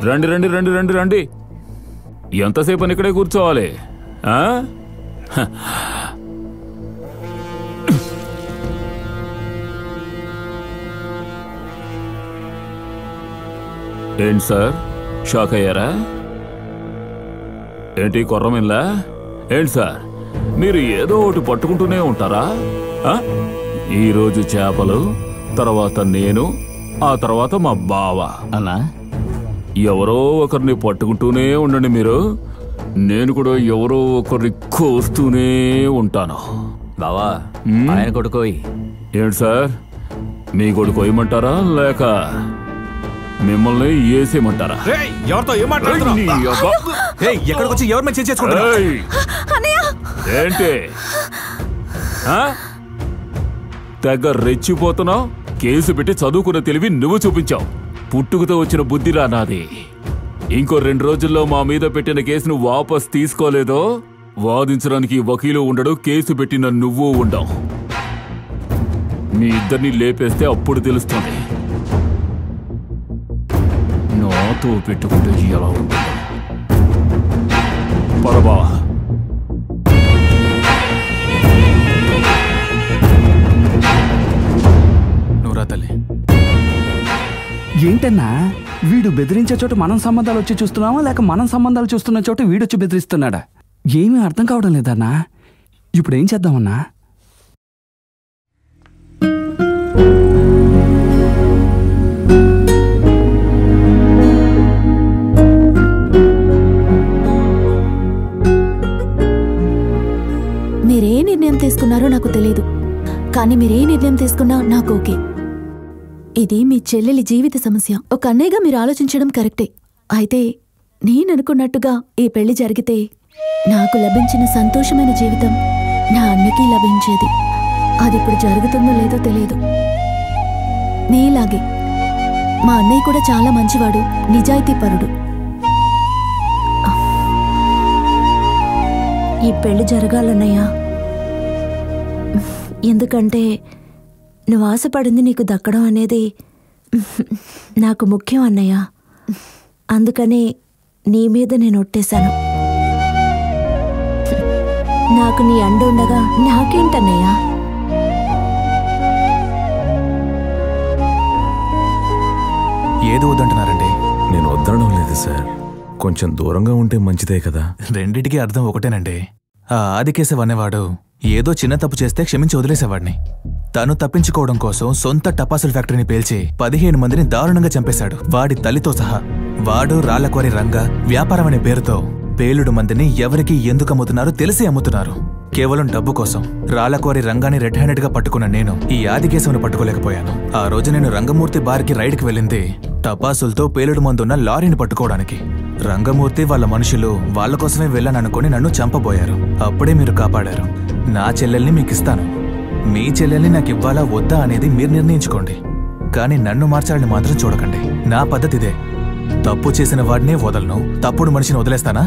రండి రండి రండి రండి రండి. ఎంతసేపు అని ఇక్కడే కూర్చోవాలి? ఏంటి సార్, షాక్ అయ్యారా? ఏంటి కొర్రమిల్లా? ఏంటి సార్, మీరు ఏదో ఒకటి పట్టుకుంటూనే ఉంటారా? ఈరోజు చేపలు, తర్వాత నేను, ఆ తర్వాత మా బావ. అన్నా, ఎవరో ఒకరిని పట్టుకుంటూనే ఉండండి మీరు. నేను కూడా ఎవరో ఒకరిని కోస్తూనే ఉంటాను. బావా, ఆయన కొడుకోయి. ఏంటి సార్, మీ కొడుకు కోయమంటారా లేక మిమ్మల్ని వేసేయమంటారా? ఎక్కడికి వచ్చి ఎవరి మీద చేసుకుంటారు? ఏంటి తెగ రెచ్చిపోతున్నావు? కేసు పెట్టి చదువుకున్న తెలివి నువ్వు చూపించావు. పుట్టుకతో వచ్చిన బుద్ధిరా నాది. ఇంకో 2 రోజుల్లో మా మీద పెట్టిన కేసును వాపస్ తీసుకోలేదో వాదించడానికి వకీలు ఉండడు, కేసు పెట్టిన నువ్వు ఉండవు. మీ ఇద్దరిని లేపేస్తే అప్పుడు తెలుస్తుంది నాతో పెట్టుకుంటే ఎలా ఉంటుంది. పరబా. నువ్వురా తల్లి. ఏంటన్నా వీడు బెదిరించే చోట మనం సంబంధాలు వచ్చి చూస్తున్నావా లేక మనం సంబంధాలు చూస్తున్న చోట వీడొచ్చి బెదిరిస్తున్నాడా? ఏమీ అర్థం కావడం లేదన్నా. ఇప్పుడు ఏం చేద్దామన్నా? మీరే నిర్ణయం తీసుకున్నారో నాకు తెలియదు, కానీ మీరే నిర్ణయం తీసుకున్నా నాకు ఓకే. ఇది మీ చెల్లెలి జీవిత సమస్య. ఒక అన్నయ్యగా మీరు ఆలోచించడం కరెక్టే. అయితే నేననుకున్నట్టుగా ఈ పెళ్లి జరిగితే నాకు లభించిన సంతోషమైన జీవితం నా అన్నకి లభించేది. అది ఇప్పుడు జరుగుతుందో లేదో తెలియదు. నీలాగే మా అన్నయ్య కూడా చాలా మంచివాడు, నిజాయితీపరుడు. ఈ పెళ్లి జరగాలన్నయ్యా. ఎందుకంటే నువ్వు ఆశపడింది నీకు దక్కడం అనేది నాకు ముఖ్యం అన్నయ్య. అందుకని నీ మీద నేను ఒట్టేశాను. నాకు నీ అండ ఉండగా నాకేంటన్నయ్యా? ఏదో వద్దంటున్నారండి. నేను వద్దడం లేదు సార్, కొంచెం దూరంగా ఉంటే మంచిదే కదా. రెండిటికి అర్థం ఒకటేనండి. ఆ ఆదికేశవ్ అనేవాడు ఏదో చిన్న తప్పు చేస్తే క్షమించి వదిలేసేవాడిని. తను తప్పించుకోవడం కోసం సొంత టపాసుల ఫ్యాక్టరీని పేల్చి 15 మందిని దారుణంగా చంపేశాడు, వాడి తల్లితో సహా. వాడు రాళ్లకోరి రంగ వ్యాపారం అనే పేరుతో పేలుడు మందిని ఎవరికి ఎందుకు అమ్ముతున్నారో తెలిసి అమ్ముతున్నారు, కేవలం డబ్బు కోసం. రాళ్లకోరి రంగాన్ని రెడ్ హ్యాండెడ్ గా పట్టుకున్న నేను ఈ ఆదికేశవును పట్టుకోలేకపోయాను. ఆ రోజు నేను రంగమూర్తి బార్కి రైడ్కి వెళ్ళింది టపాసులతో పేలుడు మందున్న లారీని పట్టుకోవడానికి. రంగమూర్తి వాళ్ళ మనుషులు వాళ్ళ కోసమే వెళ్ళాననుకుని నన్ను చంపబోయారు. అప్పుడే మీరు కాపాడారు. నా చెల్లెల్ని మీకిస్తాను, మీ చెల్లెల్ని నాకు ఇవ్వాలా వద్దా అనేది మీరు నిర్ణయించుకోండి. కానీ నన్ను మార్చాలని మాత్రం చూడకండి. నా పద్ధతి ఇదే. తప్పు చేసిన వాడినే వదలను, తప్పుడు మనిషిని వదిలేస్తానా?